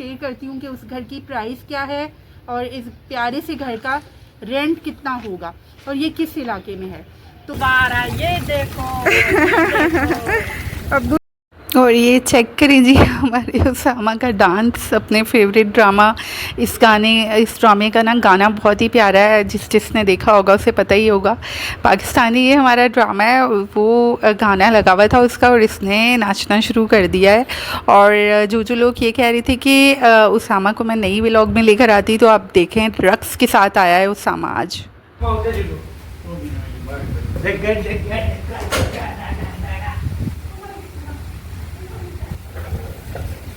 Share करती हूँ कि उस घर की प्राइस क्या है और इस प्यारे से घर का रेंट कितना होगा और ये किस इलाके में है। तो बारा ये देखो अब और ये चेक करिए हमारे उसामा का डांस, अपने फेवरेट ड्रामा। इस ड्रामे का ना गाना बहुत ही प्यारा है, जिसने देखा होगा उसे पता ही होगा। पाकिस्तानी ये हमारा ड्रामा है, वो गाना लगा हुआ था उसका और इसने नाचना शुरू कर दिया है। और जो लोग ये कह रहे थे कि उसामा को मैं नई व्लॉग में लेकर आती, तो आप देखें रक्स के साथ आया है उसामा आज।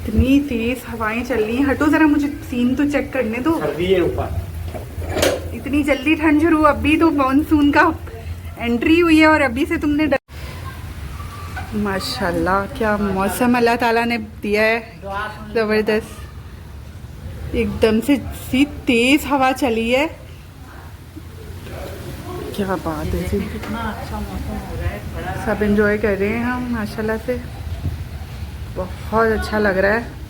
इतनी तेज हवाएं चल रही हैं, हटो जरा मुझे सीन तो चेक करने दो। इतनी जल्दी ठंड शुरू, अभी तो मानसून का एंट्री हुई है और अभी से तुमने माशाल्लाह क्या मौसम अल्लाह ताला ने दिया है, ज़बरदस्त। एकदम से सी तेज हवा चली है, क्या बात है जी। कितना अच्छा मौसम हो रहा है, सब एंजॉय कर रहे हैं हम माशाल्लाह से, बहुत अच्छा लग रहा है।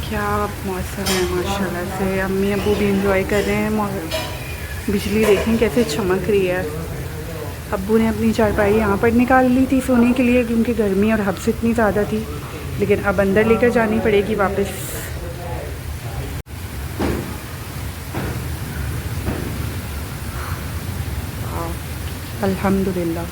क्या मौसम है माशाल्लाह से, अम्मी अबू भी एंजॉय कर रहे हैं। बिजली देखें कैसे चमक रही है। अब्बू ने अपनी चारपाई यहाँ पर निकाल ली थी सोने के लिए, क्योंकि गर्मी और हब्स इतनी ज़्यादा थी, लेकिन अब अंदर लेकर जानी पड़ेगी वापस। अल्हम्दुलिल्लाह।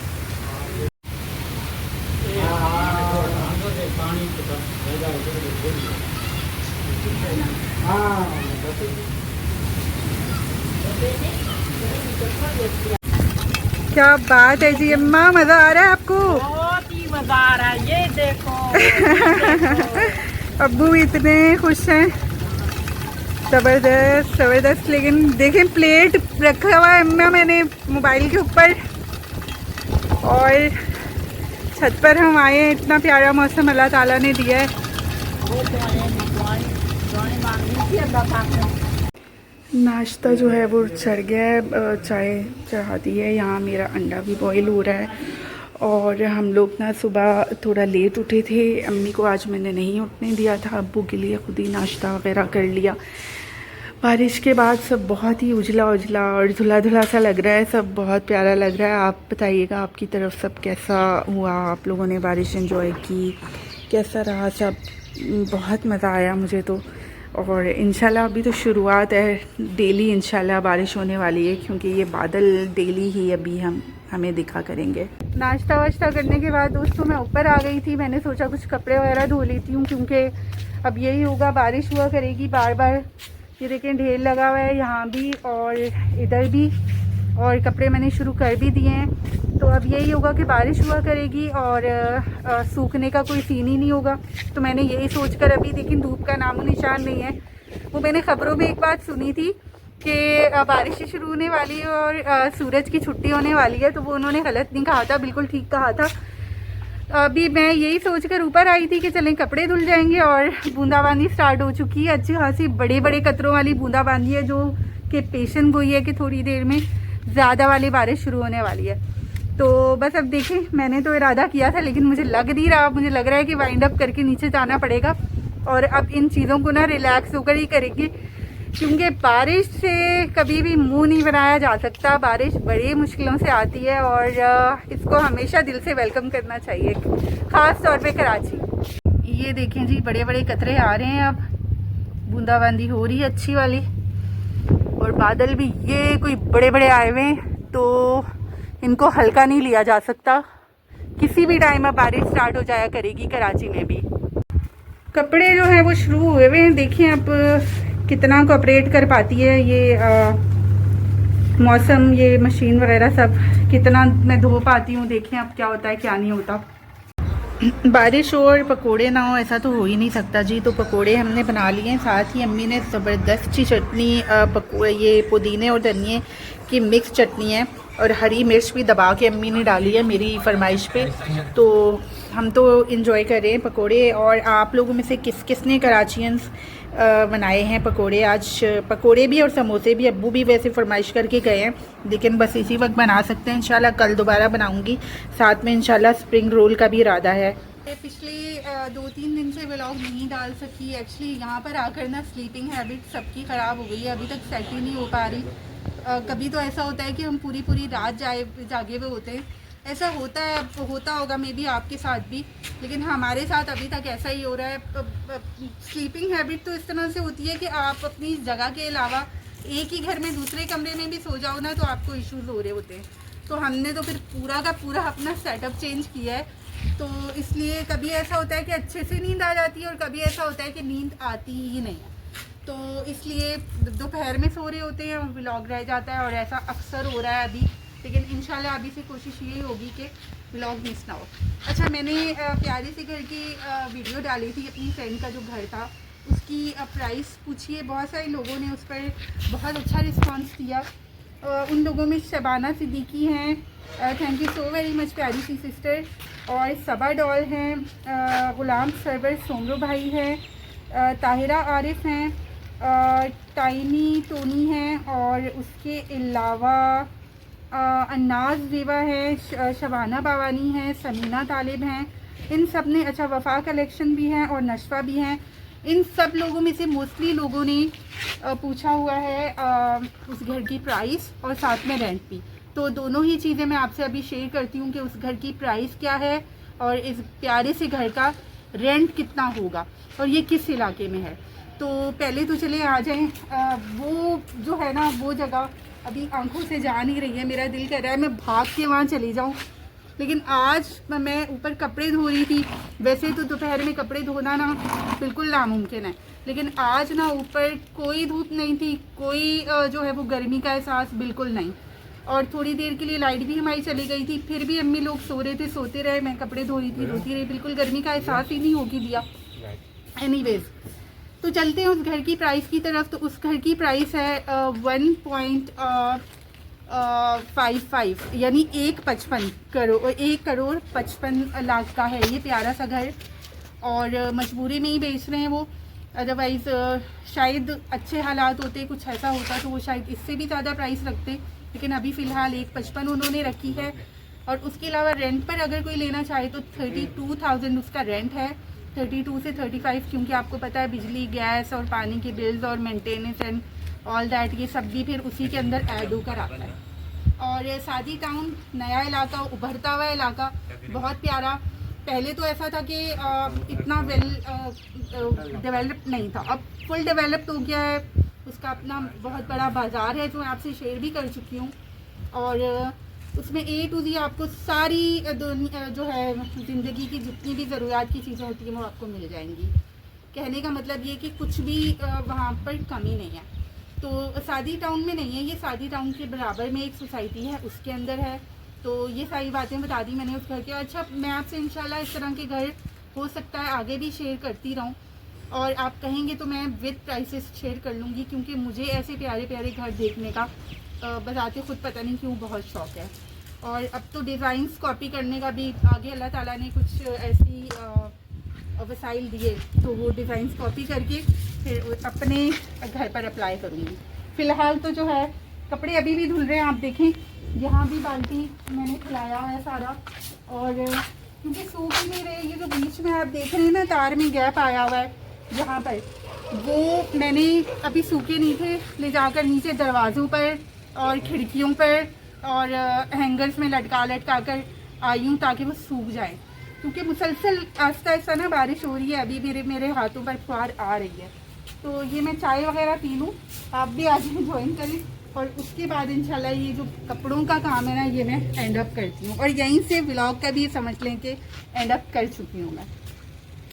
क्या बात है जी अम्मा, मज़ा आ रहा है आपको? बहुत ही मज़ा आ रहा है, ये देखो, अब्बू भी इतने खुश हैं, ज़बरदस्त ज़बरदस्त। लेकिन देखें प्लेट रखा हुआ है अम्मा मैंने मोबाइल के ऊपर, और छत पर हम आए हैं, इतना प्यारा मौसम अल्लाह ताला ने दिया है। नाश्ता जो है वो चढ़ गया है, चाय चढ़ा दी है, यहाँ मेरा अंडा भी बॉईल हो रहा है। और हम लोग ना सुबह थोड़ा लेट उठे थे, अम्मी को आज मैंने नहीं उठने दिया था, अब्बू के लिए खुद ही नाश्ता वगैरह कर लिया। बारिश के बाद सब बहुत ही उजला उजला और धुला धुला सा लग रहा है, सब बहुत प्यारा लग रहा है। आप बताइएगा आपकी तरफ सब कैसा हुआ, आप लोगों ने बारिश एंजॉय की, कैसा रहा सब? बहुत मज़ा आया मुझे तो। और इंशाल्लाह अभी तो शुरुआत है, डेली इंशाल्लाह बारिश होने वाली है, क्योंकि ये बादल डेली ही अभी हमें दिखा करेंगे। नाश्ता वाश्ता करने के बाद दोस्तों मैं ऊपर आ गई थी, मैंने सोचा कुछ कपड़े वगैरह धो लेती हूँ, क्योंकि अब यही होगा, बारिश हुआ करेगी बार बार। ये देखें ढेर लगा हुआ है यहाँ भी और इधर भी, और कपड़े मैंने शुरू कर भी दिए हैं। तो अब यही होगा कि बारिश हुआ करेगी और सूखने का कोई सीन ही नहीं होगा। तो मैंने यही सोचकर, अभी लेकिन धूप का नामो निशान नहीं है। वो मैंने ख़बरों में एक बात सुनी थी कि बारिश शुरू होने वाली है और सूरज की छुट्टी होने वाली है, तो वो उन्होंने गलत नहीं कहा था, बिल्कुल ठीक कहा था। अभी मैं यही सोचकर ऊपर आई थी कि चलें कपड़े धुल जाएंगे, और बूंदाबांदी स्टार्ट हो चुकी है, अच्छी खासी बड़े बड़े कतरों वाली बूंदाबांदी है, जो कि पेशन गोई है कि थोड़ी देर में ज़्यादा वाली बारिश शुरू होने वाली है। तो बस अब देखें, मैंने तो इरादा किया था, लेकिन मुझे लग नहीं रहा, मुझे लग रहा है कि वाइंड अप करके नीचे जाना पड़ेगा, और अब इन चीज़ों को ना रिलैक्स होकर ही करेंगे, क्योंकि बारिश से कभी भी मुंह नहीं बनाया जा सकता। बारिश बड़ी मुश्किलों से आती है और इसको हमेशा दिल से वेलकम करना चाहिए, ख़ास तौर पे कराची। ये देखें जी, बड़े बड़े कतरे आ रहे हैं, अब बूंदाबांदी हो रही है अच्छी वाली, और बादल भी ये कोई बड़े बड़े आए हुए हैं, तो इनको हल्का नहीं लिया जा सकता। किसी भी टाइम अब बारिश स्टार्ट हो जाया करेगी कराची में भी। कपड़े जो है वो शुरू हुए हुए हैं, देखिए अब कितना कोऑपरेट कर पाती है ये मौसम, ये मशीन वगैरह सब कितना मैं धो पाती हूँ। देखें अब क्या होता है क्या नहीं होता। बारिश हो और पकोड़े ना हो ऐसा तो हो ही नहीं सकता जी। तो पकोड़े हमने बना लिए हैं, साथ ही अम्मी ने ज़बरदस्त सी चटनी ये पुदीने और धनिए की मिक्स चटनी है, और हरी मिर्च भी दबा के अम्मी ने डाली है मेरी फरमाइश पे। तो हम तो इंजॉय कर रहे हैं पकोड़े। और आप लोगों में से किस किस ने कराचियंस बनाए हैं पकोड़े? आज पकोड़े भी और समोसे भी अब्बू भी वैसे फरमाइश करके गए हैं, लेकिन बस इसी वक्त बना सकते हैं। इंशाल्लाह कल दोबारा बनाऊंगी, साथ में इंशाल्लाह स्प्रिंग रोल का भी इरादा है। पिछले 2-3 दिन से व्लॉग नहीं डाल सकी। एक्चुअली यहाँ पर आकर ना स्लीपिंग हैबिट सबकी ख़राब हो गई है, अभी तक सेट ही नहीं हो पा रही। कभी तो ऐसा होता है कि हम पूरी रात जागे हुए होते हैं, ऐसा होता है, होता होगा मे बी आपके साथ भी, लेकिन हमारे साथ अभी तक ऐसा ही हो रहा है। स्लीपिंग हैबिट तो इस तरह से होती है कि आप अपनी जगह के अलावा एक ही घर में दूसरे कमरे में भी सो जाओ ना तो आपको इश्यूज हो रहे होते हैं। तो हमने तो फिर पूरा का पूरा अपना सेटअप चेंज किया है। तो इसलिए कभी ऐसा होता है कि अच्छे से नींद आ जाती है और कभी ऐसा होता है कि नींद आती ही नहीं है। तो इसलिए दोपहर में सो रहे होते हैं, व्लॉग रह जाता है और ऐसा अक्सर हो रहा है अभी। लेकिन इंशाल्लाह अभी से कोशिश ये होगी कि व्लॉग मिस ना हो। अच्छा, मैंने प्यारे से घर की वीडियो डाली थी अपनी फ्रेंड का जो घर था, उसकी प्राइस पूछी है। बहुत सारे लोगों ने उस पर बहुत अच्छा रिस्पांस दिया। उन लोगों में शबाना सिद्दीकी हैं, thank you so very much प्यारी सी सिस्टर। और सबा डॉल हैं, गुलाम सरवर सोमरो भाई हैं, ताहिरा आरिफ हैं, टाइनी टोनी हैं, और उसके अलावा अन्नाज देवा है, शबाना बावानी है, समीना तालिब हैं। इन सब ने, अच्छा वफ़ा कलेक्शन भी हैं और नशवा भी हैं। इन सब लोगों में से मोस्टली लोगों ने पूछा हुआ है उस घर की प्राइस और साथ में रेंट भी। तो दोनों ही चीज़ें मैं आपसे अभी शेयर करती हूँ कि उस घर की प्राइस क्या है और इस प्यारे से घर का रेंट कितना होगा और ये किस इलाके में है। तो पहले तो चले आ जाएं। वो जो है ना, वो जगह अभी आंखों से जा नहीं रही है। मेरा दिल कर रहा है मैं भाग के वहाँ चली जाऊँ, लेकिन आज मैं ऊपर कपड़े धो रही थी। वैसे तो दोपहर में कपड़े धोना ना बिल्कुल नामुमकिन है, लेकिन आज ना ऊपर कोई धूप नहीं थी, कोई जो है वो गर्मी का एहसास बिल्कुल नहीं। और थोड़ी देर के लिए लाइट भी हमारी चली गई थी, फिर भी अम्मी लोग सो रहे थे, सोते रहे, मैं कपड़े धो रही थी, धोती रही, बिल्कुल गर्मी का एहसास ही नहीं होगी दिया। एनीवेज, तो चलते हैं उस घर की प्राइस की तरफ। तो उस घर की प्राइस है 1.55 यानी 1,55 का है ये प्यारा सा घर। और मजबूरी में ही बेच रहे हैं वो, अदरवाइज़ शायद अच्छे हालात होते, कुछ ऐसा होता तो वो शायद इससे भी ज़्यादा प्राइस रखते, लेकिन अभी फ़िलहाल 1,55 उन्होंने रखी है। और उसके अलावा रेंट पर अगर कोई लेना चाहे तो 32,000 उसका रेंट है, 32 से 35, क्योंकि आपको पता है बिजली, गैस और पानी के बिल्स और मेंटेनेंस एंड ऑल दैट, ये सब भी फिर उसी के अंदर ऐड होकर आता है। और सादी टाउन, नया इलाका, उभरता हुआ इलाका, बहुत प्यारा। पहले तो ऐसा था कि इतना वेल डेवलप नहीं था, अब फुल डेवलप्ड हो गया है। उसका अपना बहुत बड़ा बाज़ार है जो मैं आपसे शेयर भी कर चुकी हूँ। और उसमें A to Z आपको सारी जो है ज़िंदगी की जितनी भी ज़रूरत की चीज़ें होती हैं वो आपको मिल जाएंगी। कहने का मतलब ये कि कुछ भी वहाँ पर कमी नहीं है। तो सादी टाउन में नहीं है ये, सादी टाउन के बराबर में एक सोसाइटी है, उसके अंदर है। तो ये सारी बातें बता दी मैंने उस घर के। अच्छा, मैं आपसे इंशाल्लाह इस तरह के घर हो सकता है आगे भी शेयर करती रहूँ, और आप कहेंगे तो मैं विद प्राइसेस शेयर कर लूँगी, क्योंकि मुझे ऐसे प्यारे प्यारे घर देखने का बताते खुद पता नहीं क्यों बहुत शौक़ है। और अब तो डिज़ाइंस कॉपी करने का भी आगे अल्लाह ताला ने कुछ ऐसी वसाइल दिए, तो वो डिज़ाइंस कॉपी करके फिर अपने घर पर अप्लाई करूँगी। फ़िलहाल तो जो है कपड़े अभी भी धुल रहे हैं, आप देखें यहाँ भी बाल्टी मैंने खिलाया है सारा। और क्योंकि सूख ही नहीं रहे, ये जो बीच में आप देख रहे हैं ना तार में गैप आया हुआ है यहाँ पर, वो मैंने अभी सूखे नहीं थे, ले जाकर नीचे दरवाज़ों पर और खिड़कियों पर और हैंगर्स में लटका कर आई हूँ ताकि वो सूख जाए। क्योंकि मुसलसल आस्ता आस्ता ना बारिश हो रही है, अभी मेरे हाथों पर फुहार आ रही है। तो ये मैं चाय वगैरह पी लूँ, आप भी आज ज्वाइन करें, और उसके बाद इंशाल्लाह ये जो कपड़ों का काम है ना ये मैं एंड अप करती हूँ। और यहीं से व्लॉग का भी समझ लें कि एंड अप कर चुकी हूँ मैं।